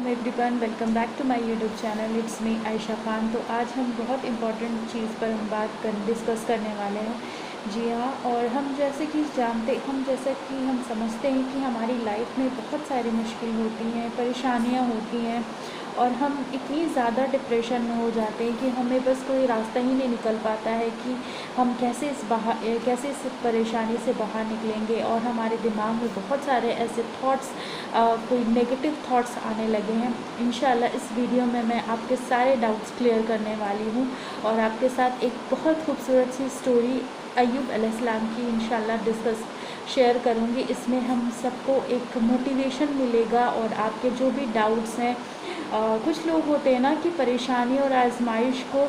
Everyone, welcome back to my YouTube channel. It's me Ayesha Khan. तो आज हम बहुत इम्पॉर्टेंट चीज़ पर हम डिस्कस करने वाले हैं। जी हाँ, और हम जैसे कि हम समझते हैं कि हमारी लाइफ में बहुत सारी मुश्किल होती हैं, परेशानियाँ होती हैं, और हम इतनी ज़्यादा डिप्रेशन में हो जाते हैं कि हमें बस कोई रास्ता ही नहीं निकल पाता है कि हम कैसे इस परेशानी से बाहर निकलेंगे। और हमारे दिमाग में बहुत सारे ऐसे थॉट्स, कोई नेगेटिव थॉट्स आने लगे हैं। इंशाल्लाह इस वीडियो में मैं आपके सारे डाउट्स क्लियर करने वाली हूँ और आपके साथ एक बहुत खूबसूरत सी स्टोरी अय्यूब अलैहिस्सलाम की इंशाल्लाह शेयर करूँगी। इसमें हम सबको एक मोटिवेशन मिलेगा और आपके जो भी डाउट्स हैं, कुछ लोग होते हैं ना कि परेशानी और आजमाइश को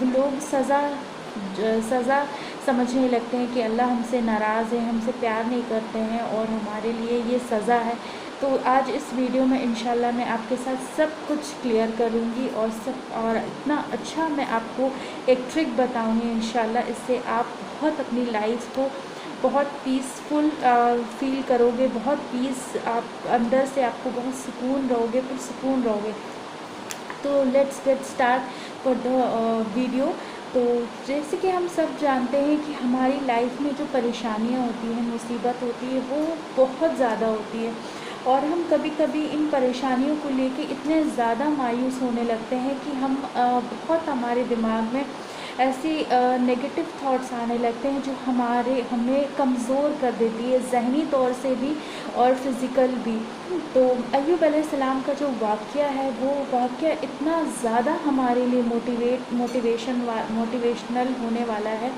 लोग सज़ा समझने लगते हैं कि अल्लाह हमसे नाराज़ है, हमसे प्यार नहीं करते हैं और हमारे लिए ये सज़ा है। तो आज इस वीडियो में इंशाल्लाह मैं आपके साथ सब कुछ क्लियर करूँगी और इतना अच्छा मैं आपको एक ट्रिक बताऊँगी इंशाल्लाह। इससे आप बहुत अपनी लाइफ को बहुत पीसफुल फील करोगे, बहुत पीस आप अंदर से आपको बहुत सुकून रहोगे। तो let's get start for the video. तो जैसे कि हम सब जानते हैं कि हमारी लाइफ में जो परेशानियां होती हैं, मुसीबत होती है, वो बहुत ज़्यादा होती है और हम कभी कभी इन परेशानियों को लेके इतने ज़्यादा मायूस होने लगते हैं कि बहुत हमारे दिमाग में ऐसी नेगेटिव थॉट्स आने लगते हैं जो हमें कमज़ोर कर देती है, ज़हनी तौर से भी और फिज़िकल भी। तो अय्यूब अलैहिस्सलाम का जो वाक़या है, वो वाक़या इतना ज़्यादा हमारे लिए मोटिवेशनल होने वाला है,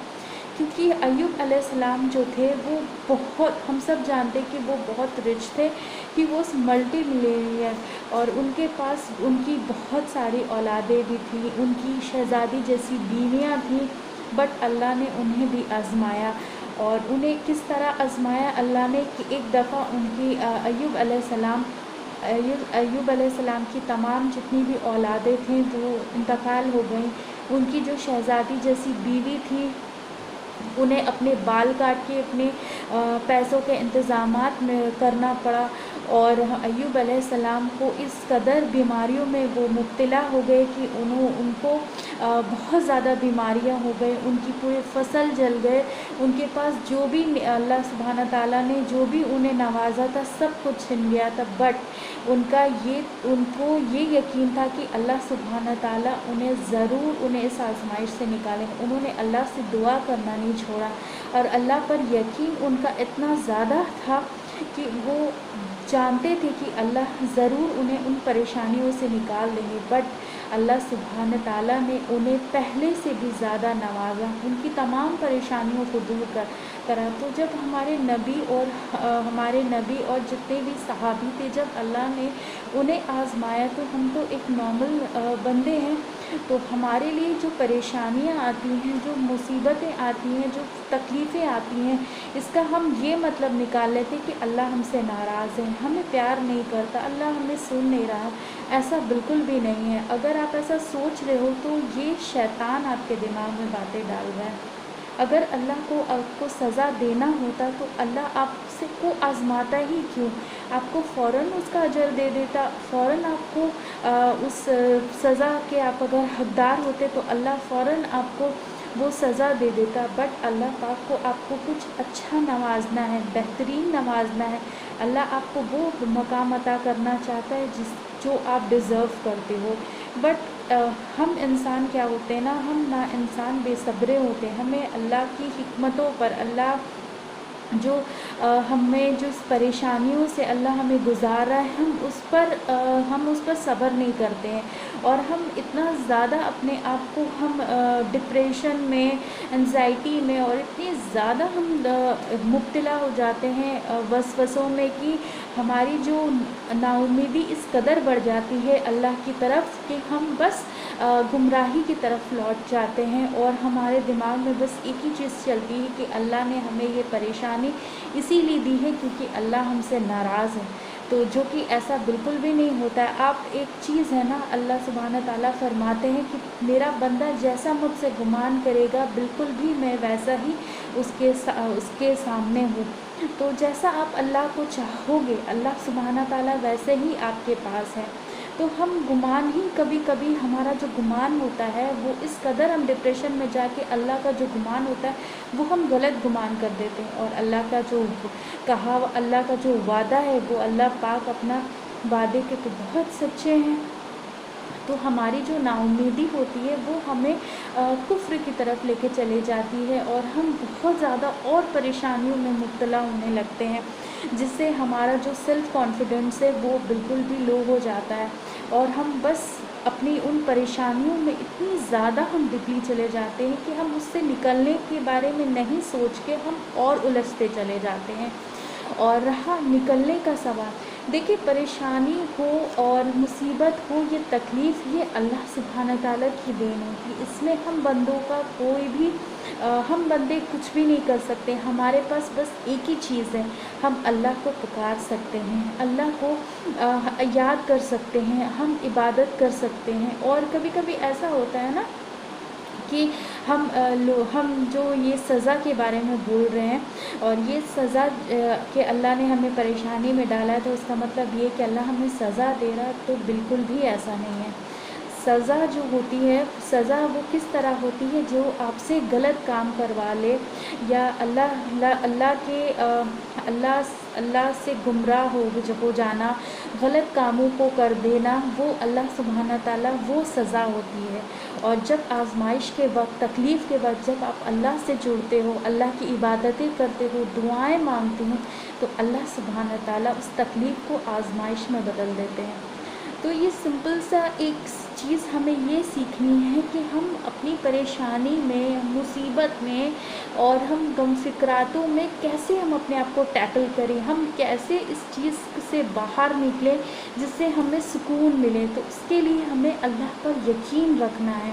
क्योंकि अय्यूब अलैहिस्सलाम जो थे वो बहुत, हम सब जानते कि वो बहुत रिच थे, कि वो मल्टी मिलियनियर, और उनके पास उनकी बहुत सारी औलादें भी थी, उनकी शहज़ादी जैसी बीवियां थी। बट अल्लाह ने उन्हें भी आज़माया। और उन्हें किस तरह आज़माया अल्लाह ने कि एक दफ़ा उनकी अय्यूब अलैहिस्सलाम की तमाम जितनी भी औलादें थीं वो इंतकाल हो गईं। उनकी जो शहज़ादी जैसी बीवी थी, उन्हें अपने बाल काट के अपने पैसों के इंतज़ामात करना पड़ा। और अय्यूब अलैहिस्सलाम को इस कदर बीमारियों में वो मुब्तला हो गए कि उनको बहुत ज़्यादा बीमारियां हो गई, उनकी पूरी फसल जल गए। उनके पास जो भी अल्लाह सुब्हाना ताला ने जो भी उन्हें नवाजा था, सब कुछ छिन गया था। बट उनको ये यकीन था कि अल्लाह सुब्हाना ताला उन्हें इस आजमाइश से निकालेंगे। उन्होंने अल्लाह से दुआ करना नहीं छोड़ा और अल्लाह पर यकीन उनका इतना ज़्यादा था कि वो जानते थे कि अल्लाह ज़रूर उन्हें उन परेशानियों से निकाल देंगे। बट अल्लाह सुब्हान ताला ने उन्हें पहले से भी ज़्यादा नवाजा, उनकी तमाम परेशानियों को दूर करा। तो जब हमारे नबी और जितने भी सहाबी थे, जब अल्लाह ने उन्हें आज़माया, तो हम तो एक नॉर्मल बंदे हैं। तो हमारे लिए जो परेशानियां आती हैं, जो मुसीबतें आती हैं, जो तकलीफ़ें आती हैं, इसका हम ये मतलब निकाल लेते कि अल्लाह हमसे नाराज़ है, हमें प्यार नहीं करता, अल्लाह हमें सुन नहीं रहा। ऐसा बिल्कुल भी नहीं है। अगर आप ऐसा सोच रहे हो तो ये शैतान आपके दिमाग में बातें डाल रहा है। अगर अल्लाह को आपको सज़ा देना होता तो अल्लाह आपसे को आज़माता ही क्यों? आपको फ़ौरन उसका अजर दे देता, फ़ौरन आपको उस सज़ा के आप अगर हकदार होते तो अल्लाह फ़ौरन आपको वो सज़ा दे देता। बट अल्लाह पाक को आपको कुछ अच्छा नवाजना है, बेहतरीन नवाजना है। अल्लाह आपको वो मकाम अता करना चाहता है जो आप डिज़र्व करते हो। बट हम इंसान क्या होते हैं ना, हम ना इंसान बेसब्रे होते हैं। हमें अल्लाह की हिकमतों पर, अल्लाह जो हमें जो परेशानियों से अल्लाह हमें गुजार रहा है, हम उस पर सब्र नहीं करते हैं और हम इतना ज़्यादा अपने आप को हम डिप्रेशन में, एंजाइटी में और इतनी ज़्यादा हम मुब्तला हो जाते हैं वसवसों में कि हमारी जो नाउमीदी इस कदर बढ़ जाती है अल्लाह की तरफ कि हम बस गुमराही की तरफ लौट जाते हैं। और हमारे दिमाग में बस एक ही चीज़ चलती है कि अल्लाह ने हमें ये परेशानी इसीलिए दी है क्योंकि अल्लाह हमसे नाराज़ है। तो जो कि ऐसा बिल्कुल भी नहीं होता है। आप एक चीज़ है ना, अल्लाह सुब्हाना ताला फरमाते हैं कि मेरा बंदा जैसा मुझसे गुमान करेगा, बिल्कुल भी मैं वैसा ही उसके सामने हूँ। तो जैसा आप अल्लाह को चाहोगे, अल्लाह सुब्हाना ताला वैसे ही आपके पास है। تو ہم گمان ہی کبھی کبھی ہمارا جو گمان ہوتا ہے وہ اس قدر ہم ڈپریشن میں جا کے اللہ کا جو گمان ہوتا ہے وہ ہم غلط گمان کر دیتے ہیں، اور اللہ کا جو وعدہ ہے وہ اللہ پاک اپنا وعدے کے تو بہت سچے ہیں۔ تو ہماری جو نا امیدی ہوتی ہے وہ ہمیں کفر کی طرف لے کے چلے جاتی ہے، اور ہم بہت زیادہ اور پریشانیوں میں مبتلا ہونے لگتے ہیں، جس سے ہمارا جو سیلف کانفیڈنس ہے وہ بالکل بھی لو ہو جاتا ہے، اور ہم بس اپنی ان پریشانیوں میں اتنی زیادہ ہم ڈپلی چلے جاتے ہیں کہ ہم اس سے نکلنے کے بارے میں نہیں سوچ کے ہم اور الجھتے چلے جاتے ہیں۔ اور رہا نکلنے کا سوال، دیکھیے پریشانی ہو اور مصیبت ہو، یہ تکلیف یہ اللہ سبحانہ تعالیٰ کی دین ہوتی ہے، اس میں ہم بندوں کا کوئی بھی ہم بندے کچھ بھی نہیں کر سکتے۔ ہمارے پاس بس ایک ہی چیز ہے، ہم اللہ کو پکار سکتے ہیں، اللہ کو یاد کر سکتے ہیں، ہم عبادت کر سکتے ہیں۔ اور کبھی کبھی ایسا ہوتا ہے نا کہ ہم جو یہ سزا کے بارے میں بول رہے ہیں، اور یہ سزا کہ اللہ نے ہمیں پریشانی میں ڈالا ہے، تو اس کا مطلب یہ کہ اللہ ہمیں سزا دے رہا ہے، تو بالکل بھی ایسا نہیں ہے۔ سزا جو ہوتی ہے، سزا وہ کس طرح ہوتی ہے، جو آپ سے غلط کام کروا لے، یا اللہ سے گمراہ ہو جانا، غلط کاموں کو کر دینا، وہ اللہ سبحانہ تعالیٰ وہ سزا ہوتی ہے۔ اور جب آزمائش کے وقت، تکلیف کے وقت جب آپ اللہ سے جڑتے ہو، اللہ کی عبادتیں کرتے ہو، دعائیں مانگتے ہو، تو اللہ سبحانہ تعالیٰ اس تکلیف کو آزمائش میں بدل دیتے ہیں۔ تو یہ سمپل سا ایک چیز ہمیں یہ سیکھنی ہے کہ ہم اپنی پریشانی میں، مصیبت میں، اور ہم غم فکراتوں میں کیسے ہم اپنے آپ کو ٹیکل کریں، ہم کیسے اس چیز سے باہر نکلیں جس سے ہمیں سکون ملے۔ تو اس کے لیے ہمیں اللہ پر یقین رکھنا ہے،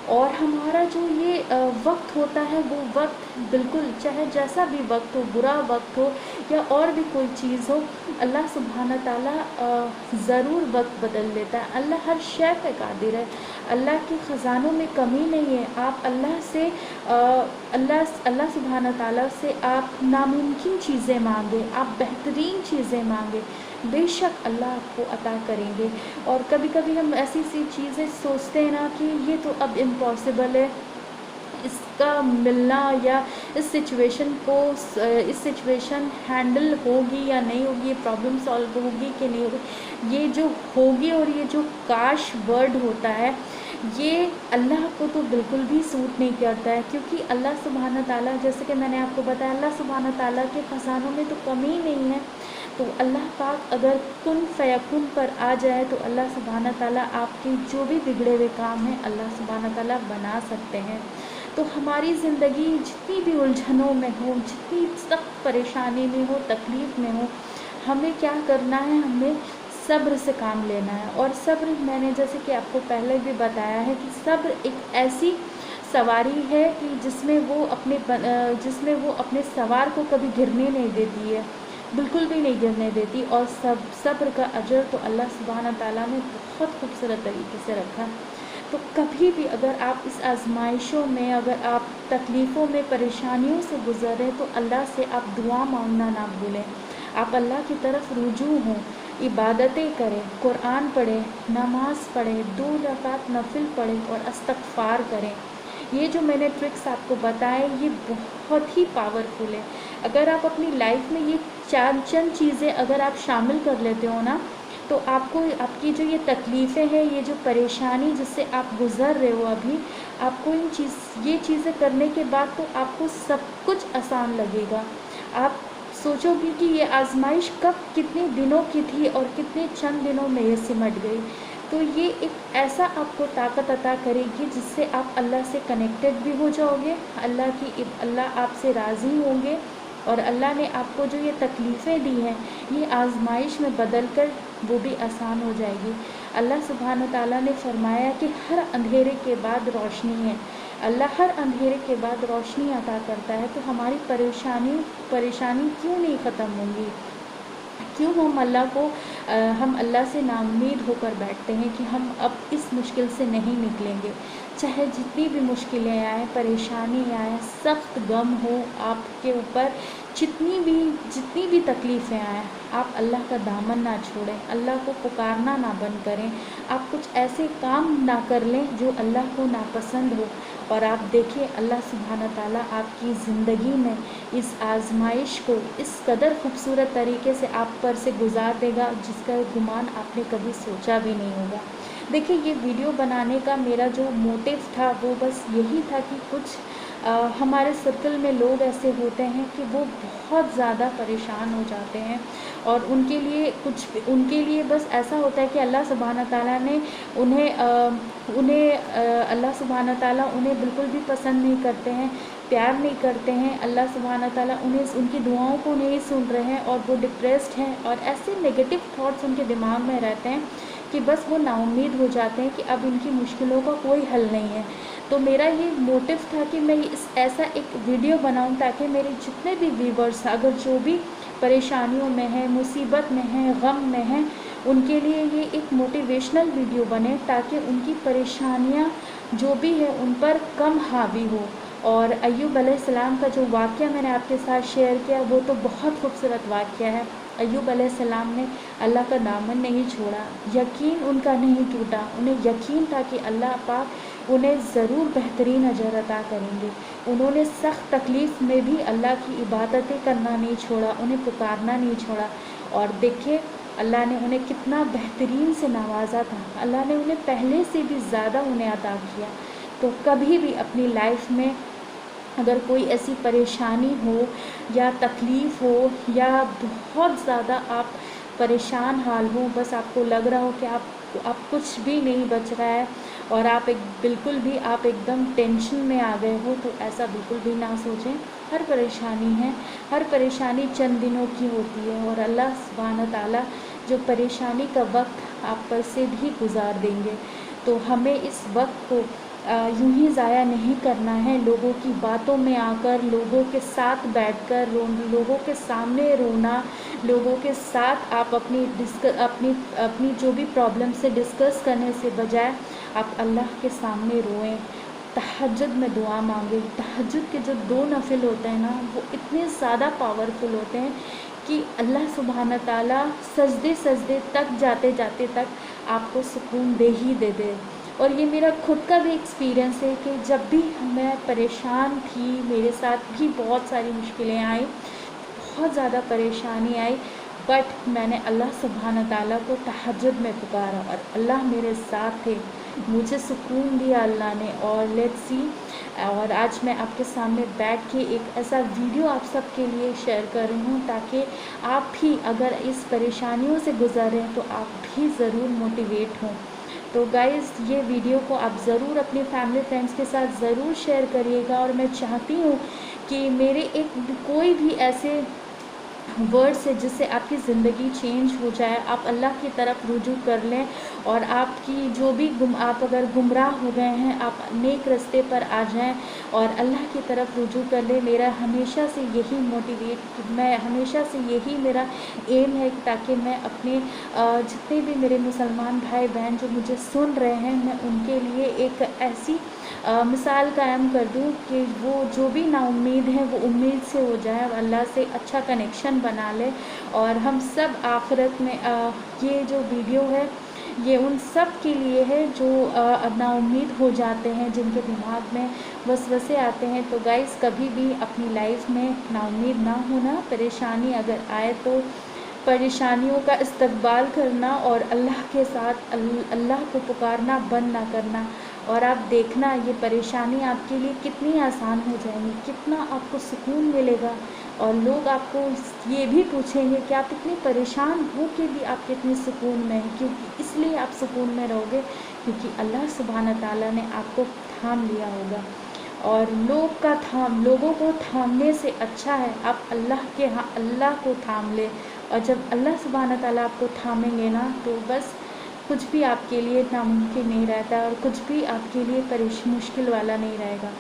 اور ہمارا جو یہ وقت ہوتا ہے وہ وقت بالکل چاہے جیسا بھی وقت ہو، برا وقت ہو یا اور بھی کوئی چیز ہو، اللہ سبحانہ تعالیٰ ضرور وقت بدل دیتا ہے۔ اللہ ہر شے پہ قادر ہے، اللہ کے خزانوں میں کمی نہیں ہے۔ آپ اللہ سبحانہ تعالیٰ سے آپ ناممکن چیزیں مانگیں، آپ بہترین چیزیں مانگیں، بے شک اللہ آپ کو عطا کریں گے۔ اور کبھی کبھی ہم ایسی چیزیں سوچتے ہیں نا کہ یہ تو اب امپاسبل ہے، اس کا ملنا، یا اس سچویشن ہینڈل ہوگی یا نہیں ہوگی، یہ پرابلم سالو ہوگی کہ نہیں ہوگی۔ یہ جو ہوگی اور یہ جو کاش ورڈ ہوتا ہے، یہ اللہ کو تو بالکل بھی سوٹ نہیں کرتا ہے، کیونکہ اللہ سبحانہ تعالیٰ، جیسے کہ میں نے آپ کو بتایا، اللہ سبحانہ تعالیٰ کے خزانوں میں تو کمی نہیں ہے۔ تو اللہ پاک اگر کن فیکن پر آ جائے تو اللہ سبحانہ تعالیٰ آپ کے جو بھی بگڑے ہوئے کام ہیں اللہ سبحانہ تعالیٰ بنا سکتے ہیں۔ تو ہماری زندگی جتنی بھی الجھنوں میں ہو، جتنی سخت پریشانی میں ہو، تکلیف میں ہو، ہمیں کیا کرنا ہے، ہمیں صبر سے کام لینا ہے۔ اور صبر، میں نے جیسے کہ آپ کو پہلے بھی بتایا ہے کہ صبر ایک ایسی سواری ہے کہ جس میں وہ اپنے سوار کو کبھی گرنے نہیں دیتی ہے، بالکل بھی نہیں گرنے دیتی۔ اور صبر کا اجر تو اللہ سبحانہ تعالیٰ نے بہت خوبصورت طریقے سے رکھا۔ تو کبھی بھی اگر آپ اس آزمائشوں میں، اگر آپ تکلیفوں میں، پریشانیوں سے گزرے، تو اللہ سے آپ دعا مانگنا نہ بھولیں۔ آپ اللہ کی طرف رجوع ہوں، عبادتیں کریں، قرآن پڑھیں، نماز پڑھیں، 2 رکعت نفل پڑھیں اور استغفار کریں۔ یہ جو میں نے ٹرکس آپ کو بتائے، یہ بہت ہی پاورفل ہے۔ اگر آپ اپنی لائف میں یہ چند چیزیں اگر آپ شامل کر لیتے ہو نا، تو آپ کی جو یہ تکلیفیں ہیں، یہ جو پریشانی جس سے آپ گزر رہے ہو ابھی، آپ کو یہ چیزیں کرنے کے بعد تو آپ کو سب کچھ آسان لگے گا۔ آپ سوچو گے کہ یہ آزمائش کتنے دنوں کی تھی اور کتنے چند دنوں میں یہ سمٹ گئی۔ تو یہ ایک ایسا آپ کو طاقت عطا کرے گی جس سے آپ اللہ سے کنیکٹڈ بھی ہو جاؤ گے، اللہ آپ سے راضی ہوں گے، اور اللہ نے آپ کو جو یہ تکلیفیں دی ہیں، یہ آزمائش میں بدل کر وہ بھی آسان ہو جائے گی۔ اللہ سبحانہ تعالیٰ نے فرمایا کہ ہر اندھیرے کے بعد روشنی ہے، اللہ ہر اندھیرے کے بعد روشنی عطا کرتا ہے۔ تو ہماری پریشانی کیوں نہیں ختم ہوں گی؟ کیوں ہم اللہ سے نا امید ہو کر بیٹھتے ہیں کہ ہم اب اس مشکل سے نہیں نکلیں گے؟ چاہے جتنی بھی مشکلیں آئیں، پریشانی آئے، سخت غم ہو آپ کے اوپر، जितनी भी तकलीफ़ें आएँ, आप अल्लाह का दामन ना छोड़ें, अल्लाह को पुकारना ना बंद करें। आप कुछ ऐसे काम ना कर लें जो अल्लाह को नापसंद हो, और आप देखिए अल्लाह सुब्हान ताला आपकी ज़िंदगी में इस आज़माइश को इस कदर खूबसूरत तरीके से आप पर से गुजार देगा जिसका गुमान आपने कभी सोचा भी नहीं होगा। देखिए, ये वीडियो बनाने का मेरा जो मोटिव था वो बस यही था कि कुछ हमारे सर्कल में लोग ऐसे होते हैं कि वो बहुत ज़्यादा परेशान हो जाते हैं, और उनके लिए बस ऐसा होता है कि अल्लाह सुब्हान ताला ने अल्लाह सुब्हान ताला उन्हें बिल्कुल भी पसंद नहीं करते हैं, प्यार नहीं करते हैं। अल्लाह सुब्हान ताला उनकी दुआओं को नहीं सुन रहे हैं, और वो डिप्रेस्ड हैं, और ऐसे नेगेटिव थॉट्स उनके दिमाग में रहते हैं कि बस वो नाउम्मीद हो जाते हैं कि अब इनकी मुश्किलों का कोई हल नहीं है। तो मेरा ये मोटिव था कि मैं ऐसा एक वीडियो बनाऊं ताकि मेरे जितने भी व्यूवर्स अगर जो भी परेशानियों में हैं, मुसीबत में हैं, गम में हैं, उनके लिए ये एक मोटिवेशनल वीडियो बने ताकि उनकी परेशानियां जो भी है उन पर कम हावी हो। और अय्यूब अलैहिस्सलाम का जो वाक़या मैंने आपके साथ शेयर किया वो तो बहुत खूबसूरत वाक़या है। अय्यूब अलैहिस्सलाम ने अल्लाह का दामन नहीं छोड़ा, यकीन उनका नहीं टूटा, उन्हें यकीन था कि अल्लाह पाक उन्हें ज़रूर बेहतरीन अजर अता करेंगे। उन्होंने सख्त तकलीफ़ में भी अल्लाह की इबादतें करना नहीं छोड़ा, उन्हें पुकारना नहीं छोड़ा, और देखिए अल्लाह ने उन्हें कितना बेहतरीन से नवाजा था। अल्लाह ने उन्हें पहले से भी ज़्यादा उन्हें अता किया। तो कभी भी अपनी लाइफ में अगर कोई ऐसी परेशानी हो या तकलीफ़ हो या बहुत ज़्यादा आप परेशान हाल हो, बस आपको लग रहा हो कि आप कुछ भी नहीं बच रहा है और आप एकदम टेंशन में आ गए हो, तो ऐसा बिल्कुल भी ना सोचें। हर परेशानी चंद दिनों की होती है, और अल्लाह सुब्हान ताला जो परेशानी का वक्त आप पर से भी गुजार देंगे। तो हमें इस वक्त को यूं ही ज़ाया नहीं करना है। लोगों की बातों में आकर, लोगों के साथ बैठकर लोगों के सामने रोना, लोगों के साथ आप अपनी जो भी प्रॉब्लम से डिस्कस करने से बजाय आप अल्लाह के सामने रोएं, तहज्जुद में दुआ मांगे। तहज्जुद के जो 2 नफिल होते हैं ना, वो इतने ज़्यादा पावरफुल होते हैं कि अल्लाह सुब्हान ताला सजदे तक जाते तक आपको सुकून दे ही दे। और ये मेरा खुद का भी एक्सपीरियंस है कि जब भी मैं परेशान थी, मेरे साथ भी बहुत सारी मुश्किलें आई, बहुत ज़्यादा परेशानी आई, बट मैंने अल्लाह सुब्हान ताला को तहज्जुद में पुकारा और अल्लाह मेरे साथ थे, मुझे सुकून दिया अल्लाह ने। और लेट्स सी, और आज मैं आपके सामने बैठ के एक ऐसा वीडियो आप सबके लिए शेयर कर रही हूँ ताकि आप भी अगर इस परेशानियों से गुजर रहे हैं तो आप भी ज़रूर मोटिवेट हों। तो गाइज़, ये वीडियो को आप ज़रूर अपने फैमिली फ्रेंड्स के साथ ज़रूर शेयर करिएगा, और मैं चाहती हूँ कि मेरे कोई भी ऐसे वर्ड्स है जिससे आपकी ज़िंदगी चेंज हो जाए, आप अल्लाह की तरफ रुजू कर लें, और आपकी जो भी आप अगर गुमराह हो गए हैं, आप नेक रास्ते पर आ जाएं और अल्लाह की तरफ रुजू कर लें। मैं हमेशा से यही मेरा एम है ताकि मैं अपने जितने भी मेरे मुसलमान भाई बहन जो मुझे सुन रहे हैं, मैं उनके लिए एक ऐसी मिसाल कायम कर दूं कि वो जो भी नाउम्मीद हैं वो उम्मीद से हो जाए, अल्लाह से अच्छा कनेक्शन बना ले, और हम सब आखिरत में ये जो वीडियो है ये उन सब के लिए है जो नाउम्मीद हो जाते हैं, जिनके दिमाग में वसवसे आते हैं। तो गाइस, कभी भी अपनी लाइफ में नाउम्मीद ना होना, परेशानी अगर आए तो परेशानियों का इस्तकबाल करना और अल्लाह के साथ अल्लाह को पुकारना बंद ना करना, और आप देखना ये परेशानी आपके लिए कितनी आसान हो जाएगी, कितना आपको सुकून मिलेगा, और लोग आपको ये भी पूछेंगे कि आप इतने परेशान हो के भी आप कितने सुकून में हैं, क्योंकि इसलिए आप सुकून में रहोगे क्योंकि अल्लाह सुब्हान ताला ने आपको थाम लिया होगा। और लोगों को थामने से अच्छा है आप अल्लाह को थाम ले, और जब अल्लाह सुब्हान ताला आपको थामेंगे ना, तो बस कुछ भी आपके लिए नामुमकिन नहीं रहता और कुछ भी आपके लिए मुश्किल वाला नहीं रहेगा।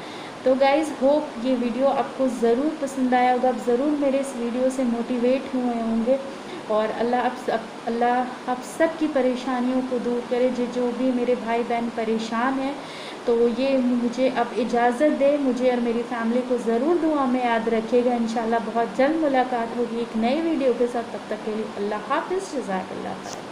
तो गाइज़, होप ये वीडियो आपको ज़रूर पसंद आया होगा, आप ज़रूर मेरे इस वीडियो से मोटिवेट हुए होंगे, और अल्लाह आप सब की परेशानियों को दूर करे। जो भी मेरे भाई बहन परेशान हैं, تو یہ مجھے اب اجازت دے، مجھے اور میری فیملی کو ضرور دعا میں یاد رکھے گا. انشاءاللہ بہت جلد ملاقات ہوگی ایک نئی ویڈیو کے ساتھ. تب تک کے لیے اللہ حافظ. جزاک اللہ خیر.